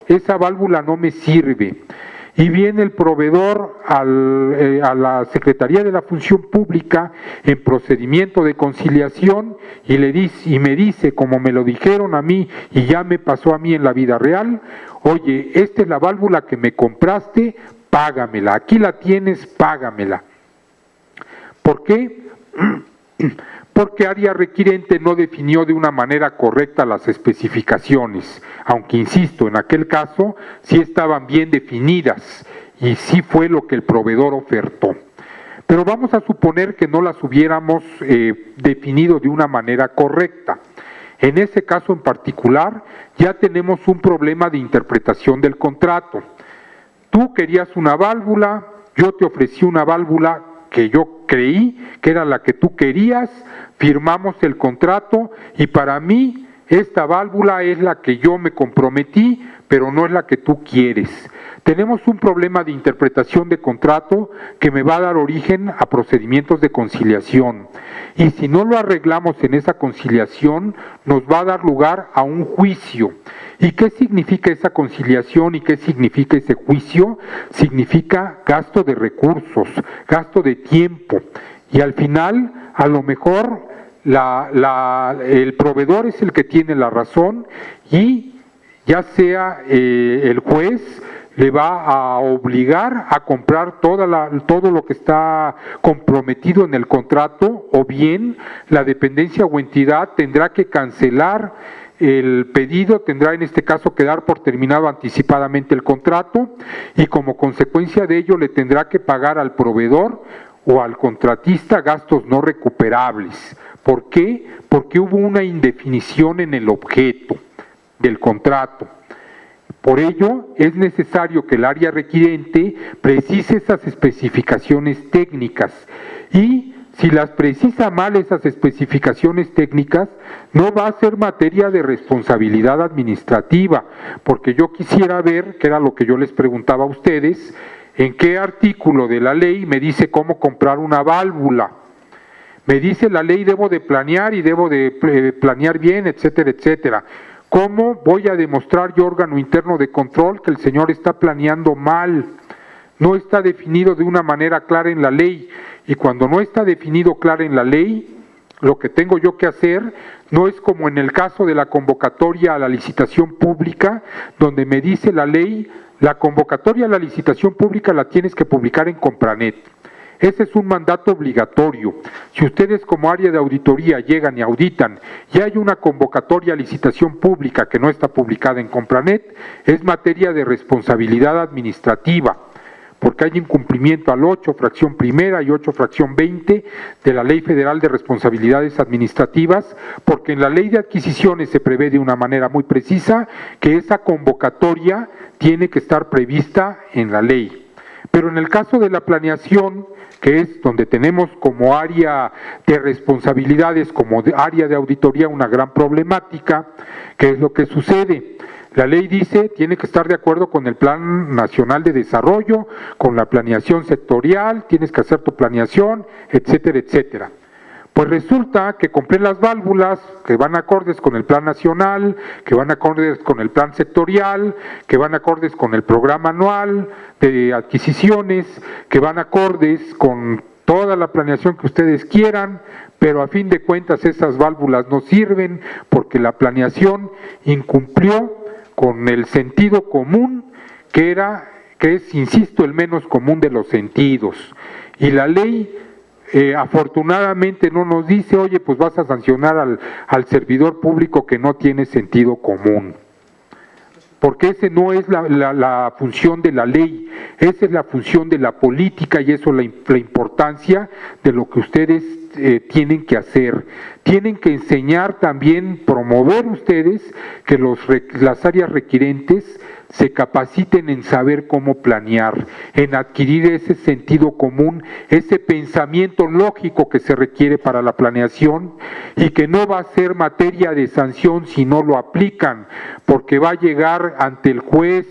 esa válvula no me sirve. Y viene el proveedor a la Secretaría de la Función Pública en procedimiento de conciliación y me dice, como me lo dijeron a mí y ya me pasó a mí en la vida real, oye, esta es la válvula que me compraste, págamela, aquí la tienes, págamela. ¿Por qué? Porque área requirente no definió de una manera correcta las especificaciones, aunque insisto, en aquel caso sí estaban bien definidas y sí fue lo que el proveedor ofertó. Pero vamos a suponer que no las hubiéramos definido de una manera correcta. En ese caso en particular ya tenemos un problema de interpretación del contrato. Tú querías una válvula, yo te ofrecí una válvula que yo creí que era la que tú querías, firmamos el contrato y para mí esta válvula es la que yo me comprometí, pero no es la que tú quieres. Tenemos un problema de interpretación de contrato que me va a dar origen a procedimientos de conciliación. Y si no lo arreglamos en esa conciliación, nos va a dar lugar a un juicio. ¿Y qué significa esa conciliación y qué significa ese juicio? Significa gasto de recursos, gasto de tiempo. Y al final, a lo mejor, el proveedor es el que tiene la razón y ya sea el juez le va a obligar a comprar todo lo que está comprometido en el contrato, o bien la dependencia o entidad tendrá que cancelar el pedido, tendrá en este caso que dar por terminado anticipadamente el contrato y como consecuencia de ello le tendrá que pagar al proveedor o al contratista gastos no recuperables. ¿Por qué? Porque hubo una indefinición en el objeto del contrato. Por ello, es necesario que el área requirente precise esas especificaciones técnicas y si las precisa mal esas especificaciones técnicas, no va a ser materia de responsabilidad administrativa, porque yo quisiera ver, que era lo que yo les preguntaba a ustedes, en qué artículo de la ley me dice cómo comprar una válvula. Me dice la ley debo de planear y debo de planear bien, etcétera, etcétera. ¿Cómo voy a demostrar yo, órgano interno de control, que el señor está planeando mal? No está definido de una manera clara en la ley. Y cuando no está definido clara en la ley, lo que tengo yo que hacer no es como en el caso de la convocatoria a la licitación pública, donde me dice la ley, la convocatoria a la licitación pública la tienes que publicar en Compranet. Ese es un mandato obligatorio. Si ustedes como área de auditoría llegan y auditan y hay una convocatoria a licitación pública que no está publicada en Compranet, es materia de responsabilidad administrativa, porque hay incumplimiento al 8, fracción primera y 8, fracción 20 de la Ley Federal de Responsabilidades Administrativas, porque en la Ley de Adquisiciones se prevé de una manera muy precisa que esa convocatoria tiene que estar prevista en la ley. Pero en el caso de la planeación, que es donde tenemos como área de responsabilidades, como área de auditoría, una gran problemática, ¿qué es lo que sucede? La ley dice, tiene que estar de acuerdo con el Plan Nacional de Desarrollo, con la planeación sectorial, tienes que hacer tu planeación, etcétera, etcétera. Pues resulta que compré las válvulas que van acordes con el plan nacional, que van acordes con el plan sectorial, que van acordes con el programa anual de adquisiciones, que van acordes con toda la planeación que ustedes quieran, pero a fin de cuentas esas válvulas no sirven porque la planeación incumplió con el sentido común que es, insisto, el menos común de los sentidos. Y la ley afortunadamente no nos dice, oye, pues vas a sancionar al servidor público que no tiene sentido común. Porque ese no es la función de la ley, esa es la función de la política y eso es la importancia de lo que ustedes tienen que hacer. Tienen que enseñar también, promover ustedes que las áreas requirentes se capaciten en saber cómo planear, en adquirir ese sentido común, ese pensamiento lógico que se requiere para la planeación y que no va a ser materia de sanción si no lo aplican, porque va a llegar ante el juez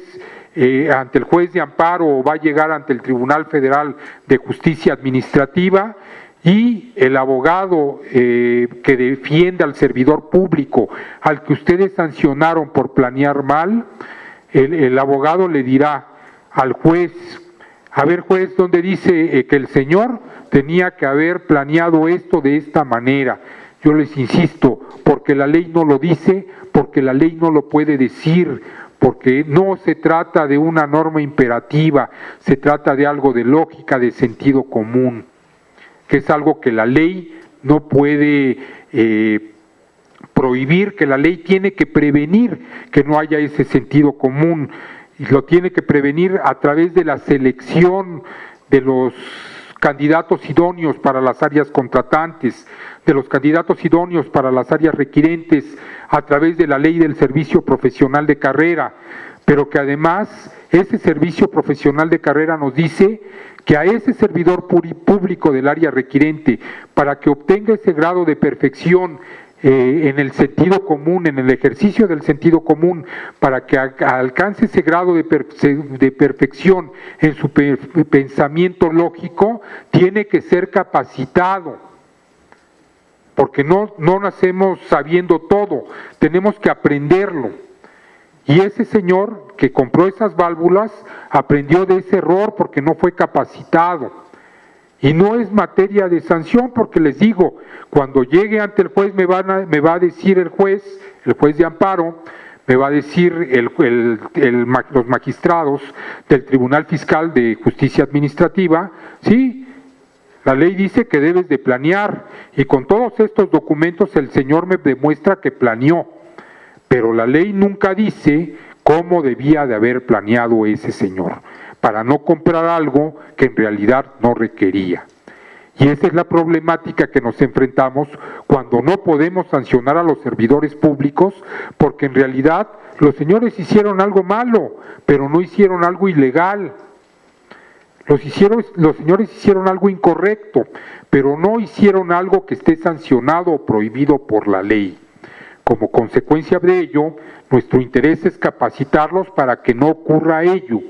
de amparo o va a llegar ante el Tribunal Federal de Justicia Administrativa y el abogado que defiende al servidor público al que ustedes sancionaron por planear mal, el abogado le dirá al juez: a ver, juez, ¿dónde dice que el señor tenía que haber planeado esto de esta manera? Yo les insisto, porque la ley no lo dice, porque la ley no lo puede decir, porque no se trata de una norma imperativa, se trata de algo de lógica, de sentido común, que es algo que la ley no puede prohibir, que la ley tiene que prevenir que no haya ese sentido común, y lo tiene que prevenir a través de la selección de los candidatos idóneos para las áreas contratantes, de los candidatos idóneos para las áreas requirentes, a través de la ley del servicio profesional de carrera, pero que además ese servicio profesional de carrera nos dice que a ese servidor público del área requirente, para que obtenga ese grado de perfección en el sentido común, en el ejercicio del sentido común, para que alcance ese grado de perfección en su pensamiento lógico, tiene que ser capacitado, porque no nacemos sabiendo todo, tenemos que aprenderlo. Y ese señor que compró esas válvulas aprendió de ese error porque no fue capacitado. Y no es materia de sanción, porque les digo, cuando llegue ante el juez me va a decir el juez de amparo, me va a decir los magistrados del Tribunal Fiscal de Justicia Administrativa: sí, la ley dice que debes de planear, y con todos estos documentos el señor me demuestra que planeó, pero la ley nunca dice cómo debía de haber planeado ese señor, para no comprar algo que en realidad no requería. Y esa es la problemática que nos enfrentamos cuando no podemos sancionar a los servidores públicos, porque en realidad los señores hicieron algo malo, pero no hicieron algo ilegal. Los señores hicieron algo incorrecto, pero no hicieron algo que esté sancionado o prohibido por la ley. Como consecuencia de ello, nuestro interés es capacitarlos para que no ocurra ello.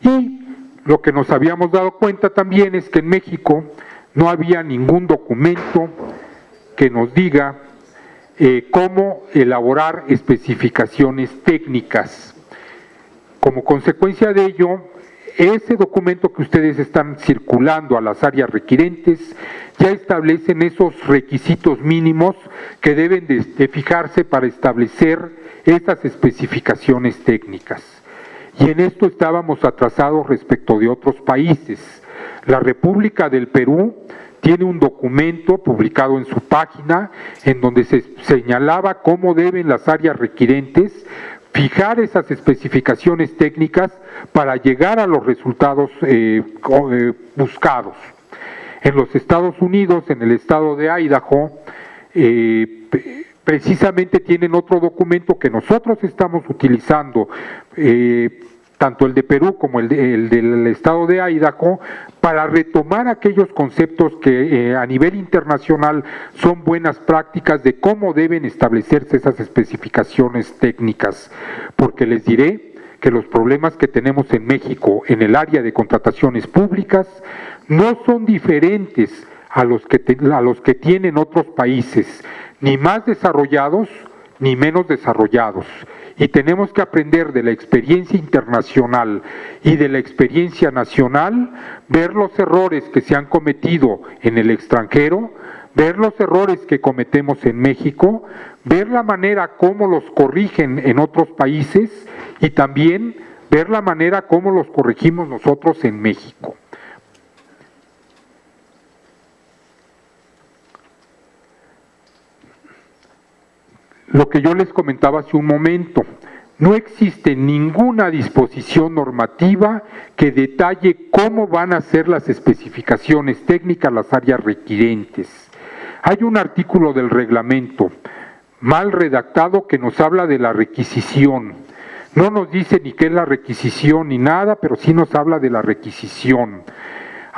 Y lo que nos habíamos dado cuenta también es que en México no había ningún documento que nos diga cómo elaborar especificaciones técnicas. Como consecuencia de ello, ese documento que ustedes están circulando a las áreas requirentes ya establecen esos requisitos mínimos que deben de fijarse para establecer estas especificaciones técnicas. Y en esto estábamos atrasados respecto de otros países. La República del Perú tiene un documento publicado en su página en donde se señalaba cómo deben las áreas requirentes fijar esas especificaciones técnicas para llegar a los resultados buscados. En los Estados Unidos, en el estado de Idaho, precisamente tienen otro documento que nosotros estamos utilizando, tanto el de Perú como el del estado de Idaho, para retomar aquellos conceptos que a nivel internacional son buenas prácticas de cómo deben establecerse esas especificaciones técnicas, porque les diré que los problemas que tenemos en México en el área de contrataciones públicas no son diferentes a los que tienen otros países, ni más desarrollados ni menos desarrollados. Y tenemos que aprender de la experiencia internacional y de la experiencia nacional, ver los errores que se han cometido en el extranjero, ver los errores que cometemos en México, ver la manera como los corrigen en otros países y también ver la manera como los corregimos nosotros en México. Lo que yo les comentaba hace un momento, no existe ninguna disposición normativa que detalle cómo van a ser las especificaciones técnicas, las áreas requirentes. Hay un artículo del reglamento mal redactado que nos habla de la requisición. No nos dice ni qué es la requisición ni nada, pero sí nos habla de la requisición.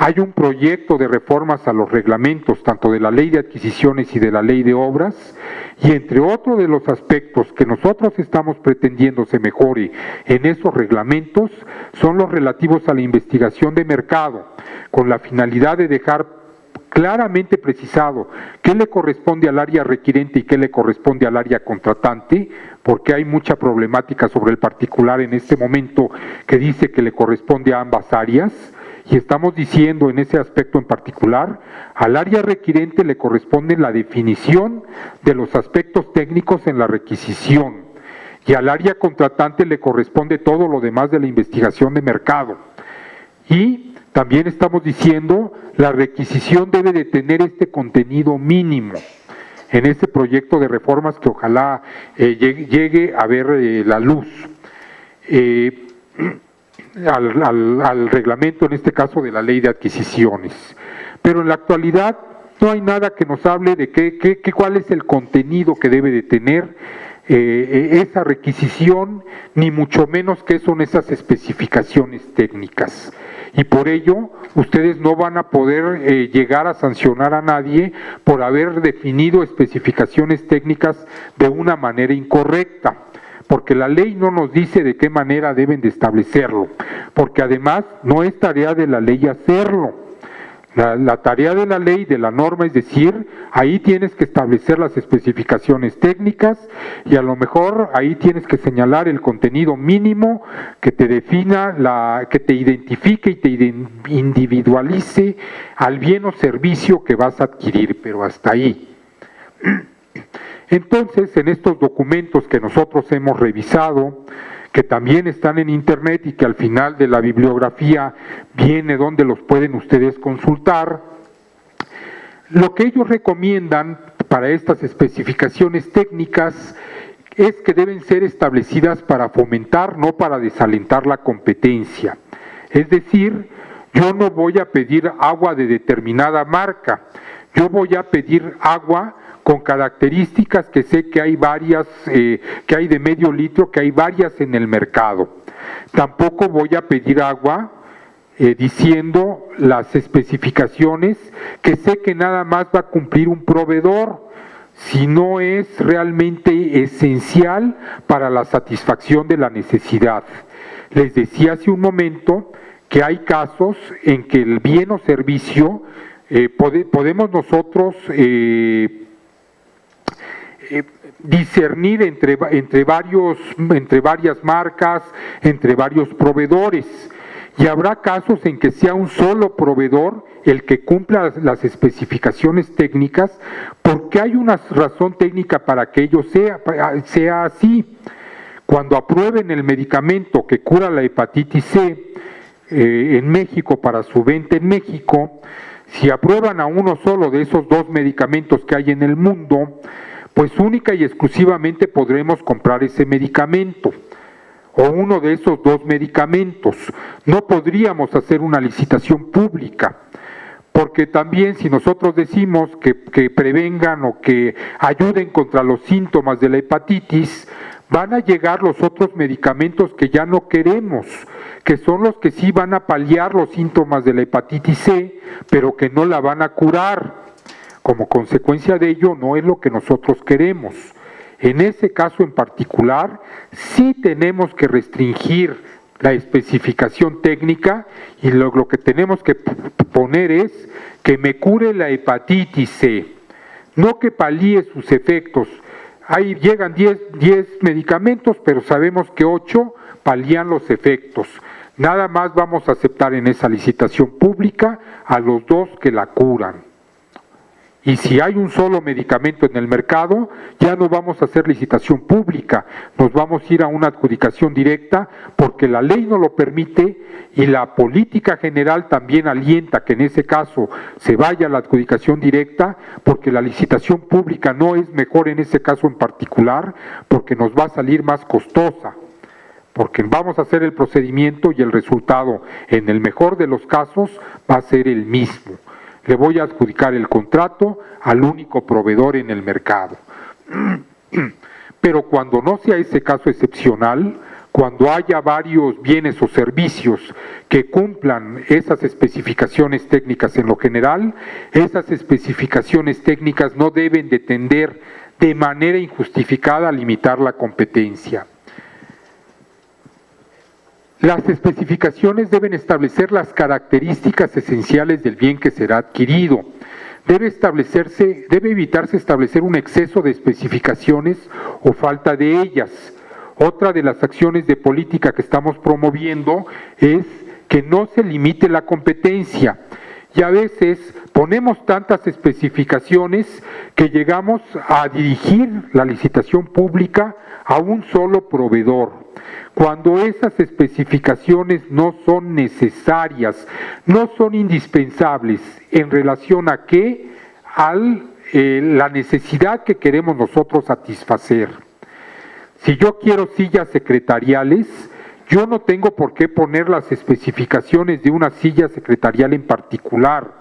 Hay un proyecto de reformas a los reglamentos, tanto de la Ley de Adquisiciones y de la Ley de Obras, y entre otros de los aspectos que nosotros estamos pretendiendo se mejore en esos reglamentos, son los relativos a la investigación de mercado, con la finalidad de dejar claramente precisado qué le corresponde al área requirente y qué le corresponde al área contratante, porque hay mucha problemática sobre el particular en este momento que dice que le corresponde a ambas áreas, y estamos diciendo en ese aspecto en particular, al área requirente le corresponde la definición de los aspectos técnicos en la requisición, y al área contratante le corresponde todo lo demás de la investigación de mercado. Y también estamos diciendo, la requisición debe de tener este contenido mínimo en este proyecto de reformas que ojalá llegue a ver la luz. Al reglamento, en este caso de la ley de adquisiciones. Pero en la actualidad no hay nada que nos hable de cuál es el contenido que debe de tener esa requisición, ni mucho menos qué son esas especificaciones técnicas. Y por ello, ustedes no van a poder llegar a sancionar a nadie por haber definido especificaciones técnicas de una manera incorrecta, porque la ley no nos dice de qué manera deben de establecerlo, porque además no es tarea de la ley hacerlo. La tarea de la ley, de la norma, es decir, ahí tienes que establecer las especificaciones técnicas y a lo mejor ahí tienes que señalar el contenido mínimo que te defina, que te identifique y te individualice al bien o servicio que vas a adquirir, pero hasta ahí. Entonces, en estos documentos que nosotros hemos revisado, que también están en internet y que al final de la bibliografía viene donde los pueden ustedes consultar, lo que ellos recomiendan para estas especificaciones técnicas es que deben ser establecidas para fomentar, no para desalentar la competencia. Es decir, yo no voy a pedir agua de determinada marca, yo voy a pedir agua con características que sé que hay varias, que hay de medio litro, que hay varias en el mercado. Tampoco voy a pedir agua diciendo las especificaciones que sé que nada más va a cumplir un proveedor, si no es realmente esencial para la satisfacción de la necesidad. Les decía hace un momento que hay casos en que el bien o servicio podemos nosotros discernir entre varias marcas, entre varios proveedores, y habrá casos en que sea un solo proveedor el que cumpla las especificaciones técnicas, porque hay una razón técnica para que ello sea así. Cuando aprueben el medicamento que cura la hepatitis C en México para su venta en México, si aprueban a uno solo de esos dos medicamentos que hay en el mundo, pues única y exclusivamente podremos comprar ese medicamento o uno de esos dos medicamentos. No podríamos hacer una licitación pública, porque también si nosotros decimos que prevengan o que ayuden contra los síntomas de la hepatitis, van a llegar los otros medicamentos que ya no queremos, que son los que sí van a paliar los síntomas de la hepatitis C, pero que no la van a curar. Como consecuencia de ello, no es lo que nosotros queremos. En ese caso en particular, sí tenemos que restringir la especificación técnica y lo que tenemos que poner es que me cure la hepatitis C, no que palíe sus efectos. Ahí llegan 10 medicamentos, pero sabemos que 8 palían los efectos. Nada más vamos a aceptar en esa licitación pública a los 2 que la curan. Y si hay un solo medicamento en el mercado, ya no vamos a hacer licitación pública, nos vamos a ir a una adjudicación directa porque la ley no lo permite y la política general también alienta que en ese caso se vaya a la adjudicación directa, porque la licitación pública no es mejor en ese caso en particular, porque nos va a salir más costosa, porque vamos a hacer el procedimiento y el resultado en el mejor de los casos va a ser el mismo. Le voy a adjudicar el contrato al único proveedor en el mercado. Pero cuando no sea ese caso excepcional, cuando haya varios bienes o servicios que cumplan esas especificaciones técnicas en lo general, esas especificaciones técnicas no deben de tender de manera injustificada a limitar la competencia. Las especificaciones deben establecer las características esenciales del bien que será adquirido. debe evitarse establecer un exceso de especificaciones o falta de ellas. Otra de las acciones de política que estamos promoviendo es que no se limite la competencia. Y a veces ponemos tantas especificaciones que llegamos a dirigir la licitación pública a un solo proveedor, cuando esas especificaciones no son necesarias, no son indispensables. ¿En relación a qué? La necesidad que queremos nosotros satisfacer. Si yo quiero sillas secretariales, yo no tengo por qué poner las especificaciones de una silla secretarial en particular.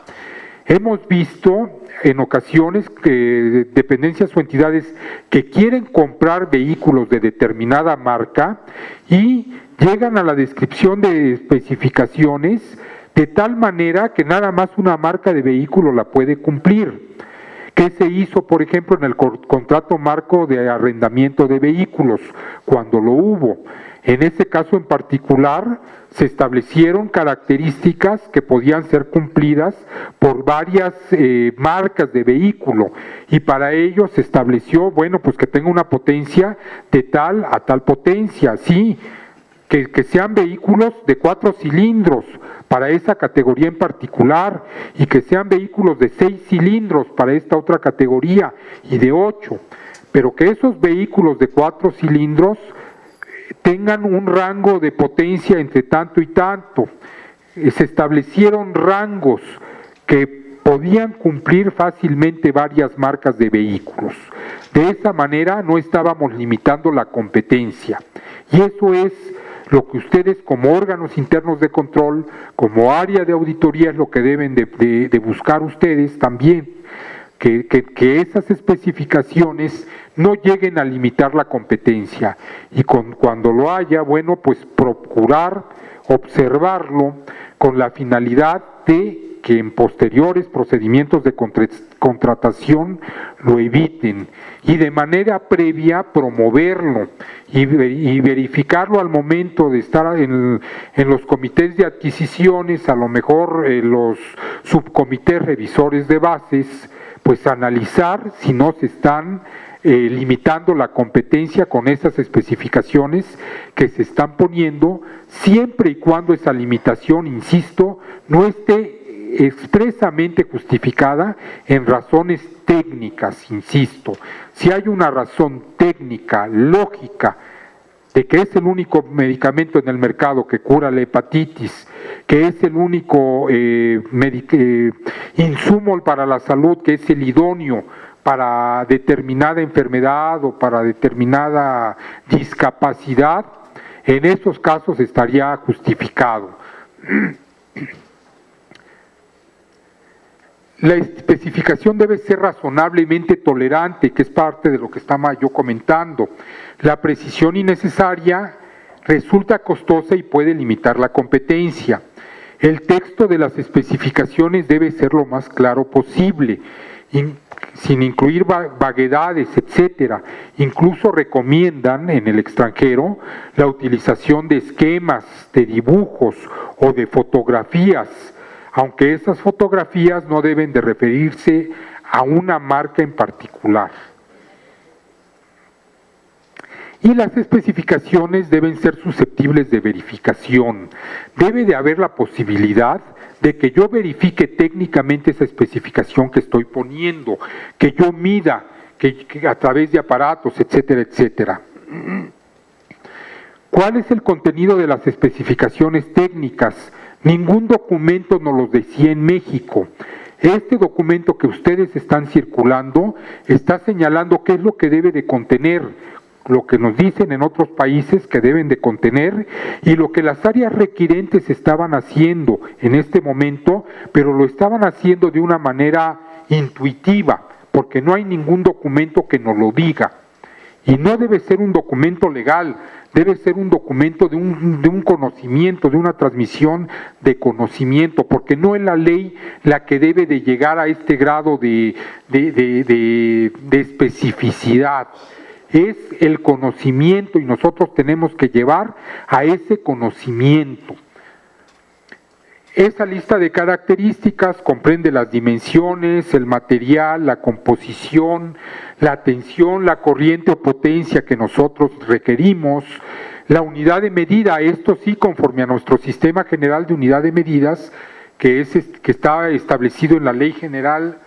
Hemos visto en ocasiones que dependencias o entidades que quieren comprar vehículos de determinada marca y llegan a la descripción de especificaciones de tal manera que nada más una marca de vehículo la puede cumplir. ¿Qué se hizo, por ejemplo, en el contrato marco de arrendamiento de vehículos, cuando lo hubo? En ese caso en particular se establecieron características que podían ser cumplidas por varias marcas de vehículo, y para ello se estableció, bueno, pues que tenga una potencia de tal a tal potencia, sí, que sean vehículos de 4 cilindros para esa categoría en particular, y que sean vehículos de 6 cilindros para esta otra categoría, y de 8, pero que esos vehículos de 4 cilindros tengan un rango de potencia entre tanto y tanto. Se establecieron rangos que podían cumplir fácilmente varias marcas de vehículos. De esa manera no estábamos limitando la competencia, y eso es lo que ustedes como órganos internos de control, como área de auditoría, es lo que deben de buscar ustedes también, que esas especificaciones no lleguen a limitar la competencia, y cuando lo haya, bueno, pues procurar observarlo con la finalidad de que en posteriores procedimientos de contratación lo eviten, y de manera previa promoverlo y verificarlo al momento de estar en los comités de adquisiciones, a lo mejor los subcomités revisores de bases, pues analizar si no se están limitando la competencia con esas especificaciones que se están poniendo, siempre y cuando esa limitación, insisto, no esté expresamente justificada en razones técnicas, insisto. Si hay una razón técnica, lógica, de que es el único medicamento en el mercado que cura la hepatitis, que es el único insumo para la salud, que es el idóneo para determinada enfermedad o para determinada discapacidad, en esos casos estaría justificado. La especificación debe ser razonablemente tolerante, que es parte de lo que estaba yo comentando. La precisión innecesaria resulta costosa y puede limitar la competencia. El texto de las especificaciones debe ser lo más claro posible, sin incluir vaguedades, etcétera. Incluso recomiendan en el extranjero la utilización de esquemas, de dibujos o de fotografías, aunque esas fotografías no deben de referirse a una marca en particular. Y las especificaciones deben ser susceptibles de verificación. Debe de haber la posibilidad de que yo verifique técnicamente esa especificación que estoy poniendo, que yo mida, que a través de aparatos, etcétera, etcétera. ¿Cuál es el contenido de las especificaciones técnicas? Ningún documento nos los decía en México. Este documento que ustedes están circulando está señalando qué es lo que debe de contener, lo que nos dicen en otros países que deben de contener, y lo que las áreas requirentes estaban haciendo en este momento, pero lo estaban haciendo de una manera intuitiva, porque no hay ningún documento que nos lo diga. Y no debe ser un documento legal, debe ser un documento de un conocimiento, de una transmisión de conocimiento, porque no es la ley la que debe de llegar a este grado de especificidad. Es el conocimiento, y nosotros tenemos que llevar a ese conocimiento. Esa lista de características comprende las dimensiones, el material, la composición, la tensión, la corriente o potencia que nosotros requerimos, la unidad de medida, esto sí conforme a nuestro sistema general de unidad de medidas, que está establecido en la Ley General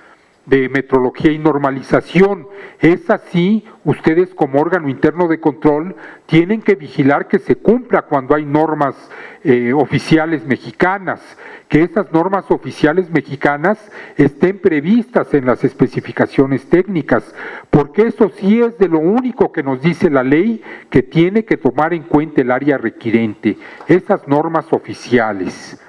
de Metrología y Normalización. Es así, ustedes como órgano interno de control tienen que vigilar que se cumpla cuando hay normas oficiales mexicanas, que esas normas oficiales mexicanas estén previstas en las especificaciones técnicas, porque eso sí es de lo único que nos dice la ley que tiene que tomar en cuenta el área requirente, esas normas oficiales.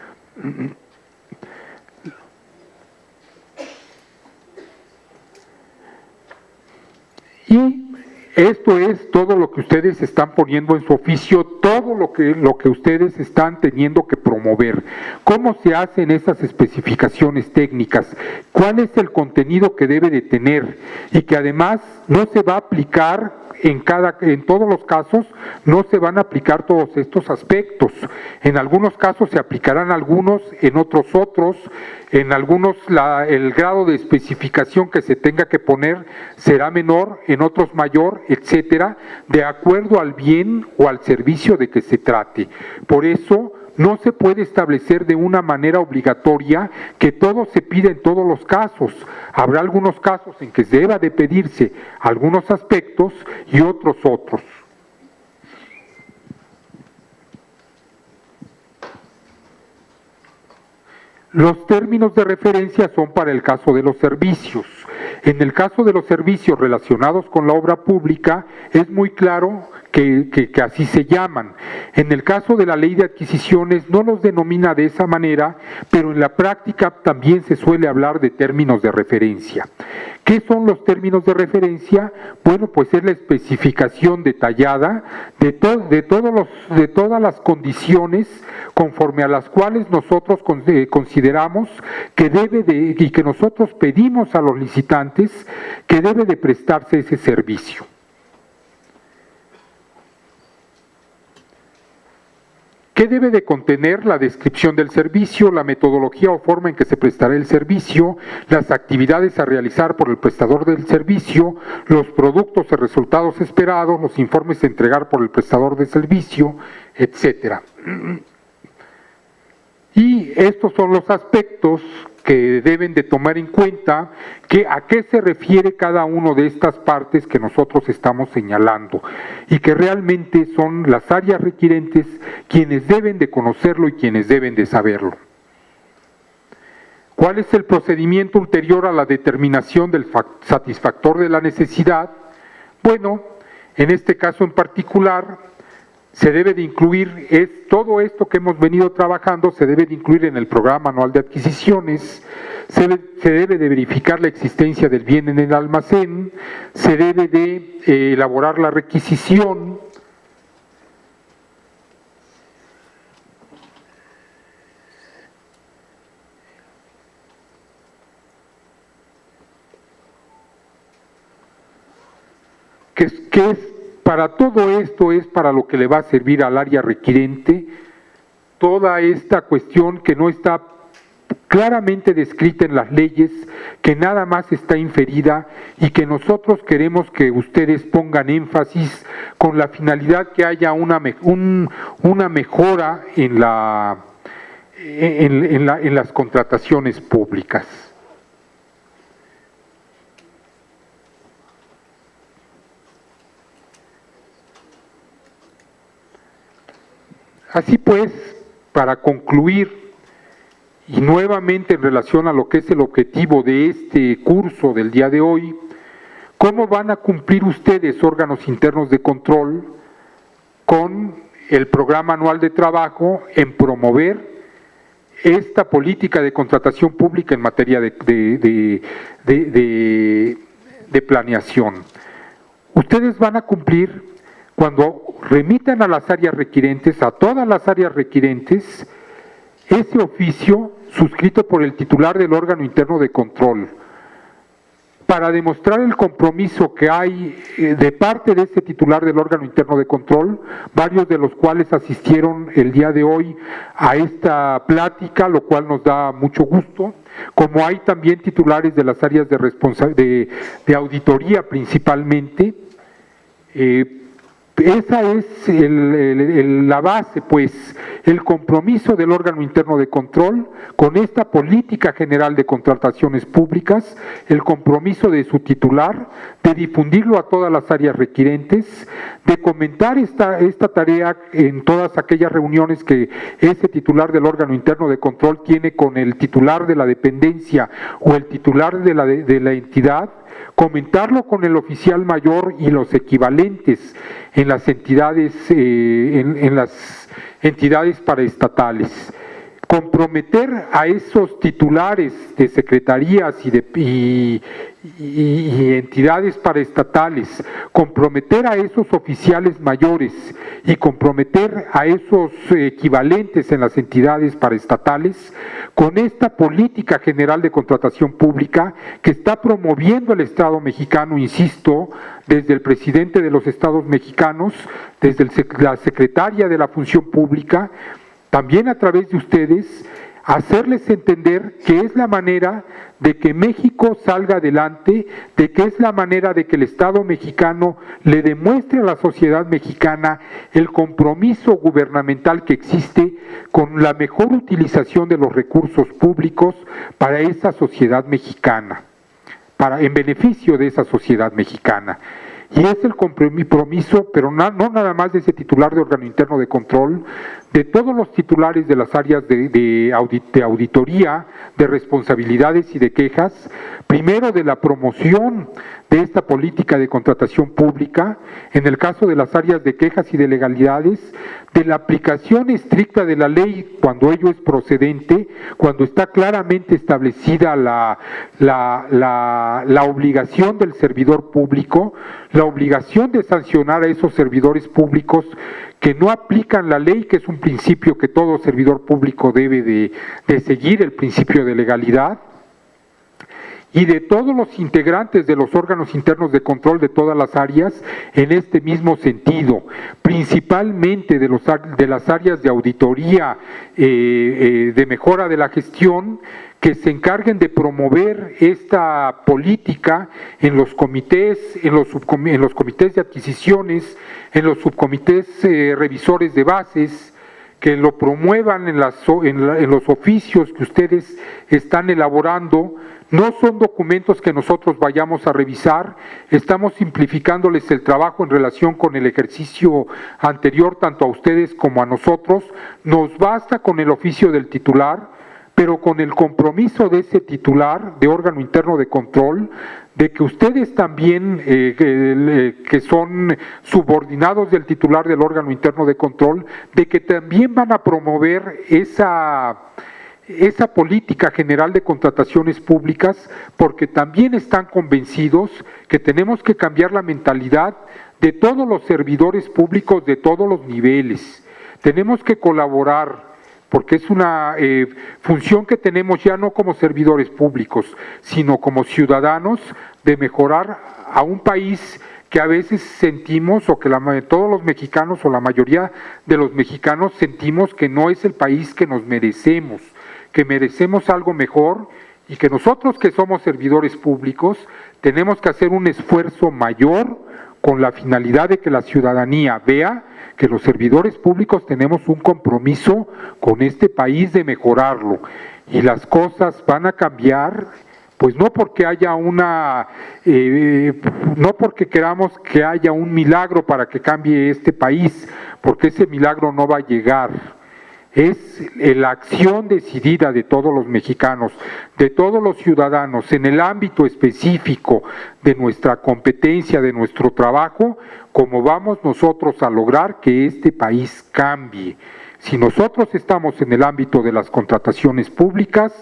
Y esto es todo lo que ustedes están poniendo en su oficio, todo lo que ustedes están teniendo que promover. ¿Cómo se hacen esas especificaciones técnicas? ¿Cuál es el contenido que debe de tener? Y que además no se va a aplicar en todos los casos, no se van a aplicar todos estos aspectos. En algunos casos se aplicarán algunos, en otros otros. En algunos el grado de especificación que se tenga que poner será menor, en otros mayor, etcétera, de acuerdo al bien o al servicio de que se trate. Por eso no se puede establecer de una manera obligatoria que todo se pida en todos los casos. Habrá algunos casos en que deba de pedirse algunos aspectos y otros. Los términos de referencia son para el caso de los servicios. En el caso de los servicios relacionados con la obra pública, es muy claro que así se llaman. En el caso de la ley de adquisiciones no los denomina de esa manera, pero en la práctica también se suele hablar de términos de referencia. ¿Qué son los términos de referencia? Bueno, pues es la especificación detallada de todas las condiciones conforme a las cuales nosotros consideramos que y que nosotros pedimos a los licitantes que debe de prestarse ese servicio. ¿Qué debe de contener? La descripción del servicio, la metodología o forma en que se prestará el servicio, las actividades a realizar por el prestador del servicio, los productos y resultados esperados, los informes a entregar por el prestador de servicio, etcétera. Y estos son los aspectos que deben de tomar en cuenta, a qué se refiere cada uno de estas partes que nosotros estamos señalando, y que realmente son las áreas requirentes quienes deben de conocerlo y quienes deben de saberlo. ¿Cuál es el procedimiento ulterior a la determinación del satisfactor de la necesidad? Bueno, en este caso en particular, se debe de incluir, todo esto que hemos venido trabajando se debe de incluir en el programa anual de adquisiciones, se debe de verificar la existencia del bien en el almacén, se debe de elaborar la requisición, que es para todo esto, es para lo que le va a servir al área requirente toda esta cuestión que no está claramente descrita en las leyes, que nada más está inferida y que nosotros queremos que ustedes pongan énfasis con la finalidad que haya una mejora en las contrataciones públicas. Así pues, para concluir, y nuevamente en relación a lo que es el objetivo de este curso del día de hoy, ¿cómo van a cumplir ustedes, órganos internos de control, con el programa anual de trabajo en promover esta política de contratación pública en materia de planeación? Ustedes van a cumplir cuando remitan a las áreas requirentes, a todas las áreas requirentes, ese oficio suscrito por el titular del órgano interno de control, para demostrar el compromiso que hay de parte de este titular del órgano interno de control, varios de los cuales asistieron el día de hoy a esta plática, lo cual nos da mucho gusto, como hay también titulares de las áreas de auditoría principalmente. Esa es la base, pues, el compromiso del órgano interno de control con esta política general de contrataciones públicas, el compromiso de su titular, de difundirlo a todas las áreas requirentes, de comentar esta tarea en todas aquellas reuniones que ese titular del órgano interno de control tiene con el titular de la dependencia o el titular de la entidad, comentarlo con el oficial mayor y los equivalentes en las entidades, en las entidades paraestatales. Comprometer a esos titulares de secretarías y entidades paraestatales, comprometer a esos oficiales mayores y comprometer a esos equivalentes en las entidades paraestatales con esta política general de contratación pública que está promoviendo el Estado mexicano, insisto, desde el presidente de los Estados mexicanos, desde la secretaria de la Función Pública, también a través de ustedes, hacerles entender que es la manera de que México salga adelante, de que es la manera de que el Estado mexicano le demuestre a la sociedad mexicana el compromiso gubernamental que existe con la mejor utilización de los recursos públicos para esa sociedad mexicana, en beneficio de esa sociedad mexicana. Y es el compromiso, pero no nada más de ese titular de órgano interno de control, de todos los titulares de las áreas de auditoría, de responsabilidades y de quejas, primero de la promoción de esta política de contratación pública, en el caso de las áreas de quejas y de legalidades, de la aplicación estricta de la ley cuando ello es procedente, cuando está claramente establecida la obligación del servidor público, la obligación de sancionar a esos servidores públicos que no aplican la ley, que es un principio que todo servidor público debe de seguir, el principio de legalidad, y de todos los integrantes de los órganos internos de control de todas las áreas en este mismo sentido, principalmente de las áreas de auditoría, de mejora de la gestión, que se encarguen de promover esta política en los comités, en los comités de adquisiciones, en los subcomités revisores de bases, que lo promuevan en los oficios que ustedes están elaborando. No son documentos que nosotros vayamos a revisar, estamos simplificándoles el trabajo en relación con el ejercicio anterior, tanto a ustedes como a nosotros. Nos basta con el oficio del titular, pero con el compromiso de ese titular de órgano interno de control, de que ustedes también, que son subordinados del titular del órgano interno de control, de que también van a promover esa política general de contrataciones públicas, porque también están convencidos que tenemos que cambiar la mentalidad de todos los servidores públicos de todos los niveles. Tenemos que colaborar, porque es una función que tenemos ya no como servidores públicos, sino como ciudadanos, de mejorar a un país que a veces sentimos, o que todos los mexicanos o la mayoría de los mexicanos sentimos que no es el país que nos merecemos, que merecemos algo mejor, y que nosotros que somos servidores públicos tenemos que hacer un esfuerzo mayor con la finalidad de que la ciudadanía vea que los servidores públicos tenemos un compromiso con este país de mejorarlo, y las cosas van a cambiar, pues no porque haya no porque queramos que haya un milagro para que cambie este país, porque ese milagro no va a llegar. Es la acción decidida de todos los mexicanos, de todos los ciudadanos, en el ámbito específico de nuestra competencia, de nuestro trabajo, como vamos nosotros a lograr que este país cambie. Si nosotros estamos en el ámbito de las contrataciones públicas,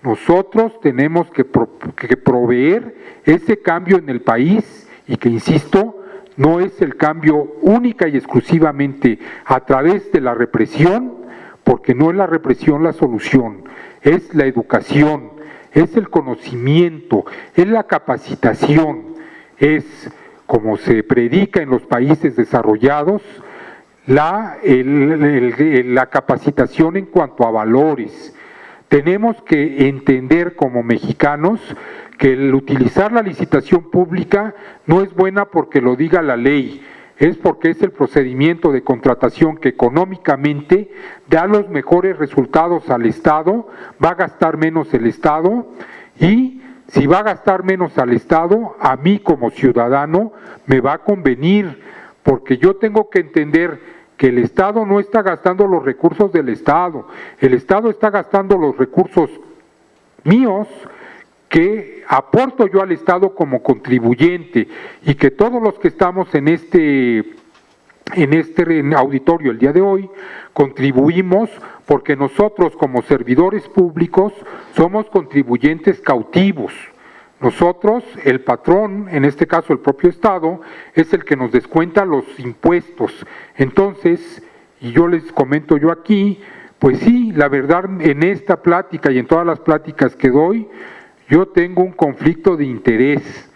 nosotros tenemos que proveer ese cambio en el país, y que, insisto, no es el cambio única y exclusivamente a través de la represión, porque no es la represión la solución, es la educación, es el conocimiento, es la capacitación, es, como se predica en los países desarrollados, la capacitación en cuanto a valores. Tenemos que entender como mexicanos que el utilizar la licitación pública no es buena porque lo diga la ley, es porque es el procedimiento de contratación que económicamente da los mejores resultados al Estado, va a gastar menos el Estado, y si va a gastar menos al Estado, a mí como ciudadano me va a convenir, porque yo tengo que entender que el Estado no está gastando los recursos del Estado, el Estado está gastando los recursos míos que aporto yo al Estado como contribuyente, y que todos los que estamos en este auditorio el día de hoy contribuimos porque nosotros como servidores públicos somos contribuyentes cautivos. Nosotros, el patrón, en este caso el propio Estado, es el que nos descuenta los impuestos. Entonces, y yo les comento yo aquí, pues sí, la verdad, en esta plática y en todas las pláticas que doy, yo tengo un conflicto de interés.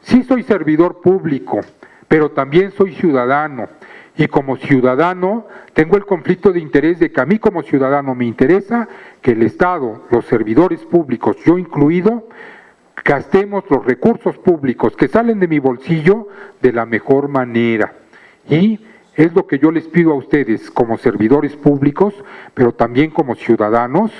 Sí soy servidor público, pero también soy ciudadano. Y como ciudadano tengo el conflicto de interés de que a mí como ciudadano me interesa que el Estado, los servidores públicos, yo incluido, gastemos los recursos públicos que salen de mi bolsillo de la mejor manera. Y es lo que yo les pido a ustedes como servidores públicos, pero también como ciudadanos,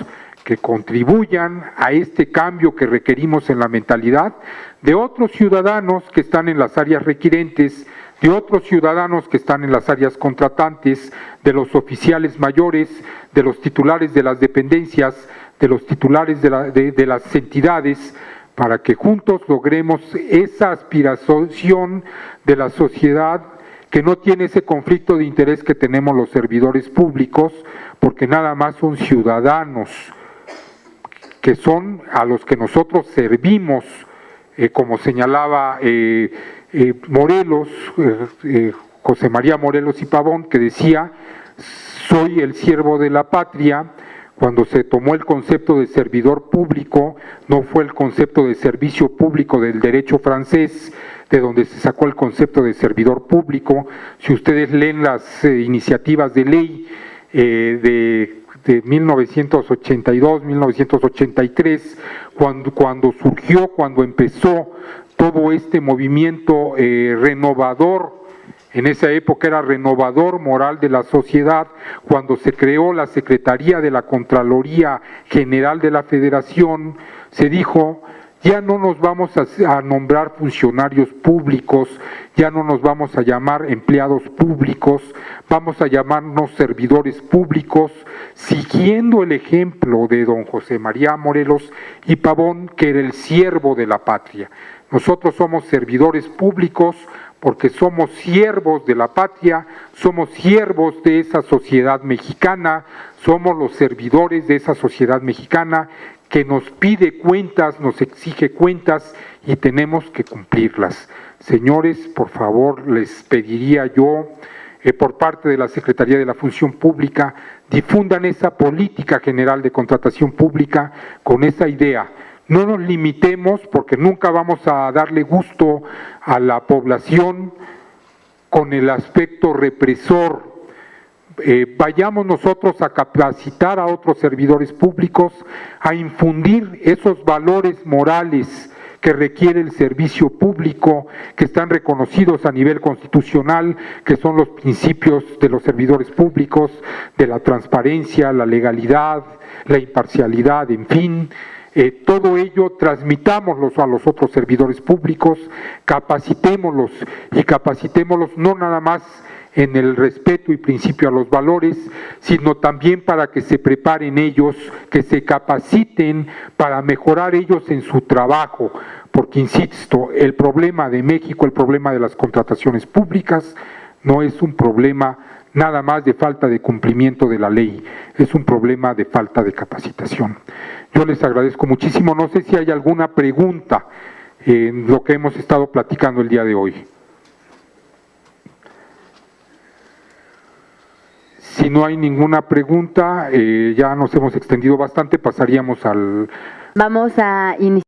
que contribuyan a este cambio que requerimos en la mentalidad de otros ciudadanos que están en las áreas requirentes, de otros ciudadanos que están en las áreas contratantes, de los oficiales mayores, de los titulares de las dependencias, de los titulares de las entidades, para que juntos logremos esa aspiración de la sociedad que no tiene ese conflicto de interés que tenemos los servidores públicos, porque nada más son ciudadanos, que son a los que nosotros servimos, como señalaba Morelos, José María Morelos y Pavón, que decía, soy el siervo de la patria. Cuando se tomó el concepto de servidor público, no fue el concepto de servicio público del derecho francés, de donde se sacó el concepto de servidor público. Si ustedes leen las iniciativas de ley de 1982, 1983, cuando surgió, cuando empezó todo este movimiento renovador, en esa época era renovador moral de la sociedad, cuando se creó la Secretaría de la Contraloría General de la Federación, se dijo, ya no nos vamos a nombrar funcionarios públicos, ya no nos vamos a llamar empleados públicos, vamos a llamarnos servidores públicos, siguiendo el ejemplo de don José María Morelos y Pavón, que era el siervo de la patria. Nosotros somos servidores públicos porque somos siervos de la patria, somos siervos de esa sociedad mexicana, somos los servidores de esa sociedad mexicana que nos pide cuentas, nos exige cuentas y tenemos que cumplirlas. Señores, por favor, les pediría yo, por parte de la Secretaría de la Función Pública, difundan esa política general de contratación pública con esa idea. No nos limitemos, porque nunca vamos a darle gusto a la población con el aspecto represor. Vayamos nosotros a capacitar a otros servidores públicos, a infundir esos valores morales que requiere el servicio público, que están reconocidos a nivel constitucional, que son los principios de los servidores públicos, de la transparencia, la legalidad, la imparcialidad, en fin. Todo ello transmitámoslo a los otros servidores públicos, capacitémoslos, y capacitémoslos no nada más en el respeto y principio a los valores, sino también para que se preparen ellos, que se capaciten para mejorar ellos en su trabajo, porque insisto, el problema de México, el problema de las contrataciones públicas, no es un problema nada más de falta de cumplimiento de la ley, es un problema de falta de capacitación. Yo les agradezco muchísimo, no sé si hay alguna pregunta en lo que hemos estado platicando el día de hoy. Si no hay ninguna pregunta, ya nos hemos extendido bastante, pasaríamos Vamos a iniciar.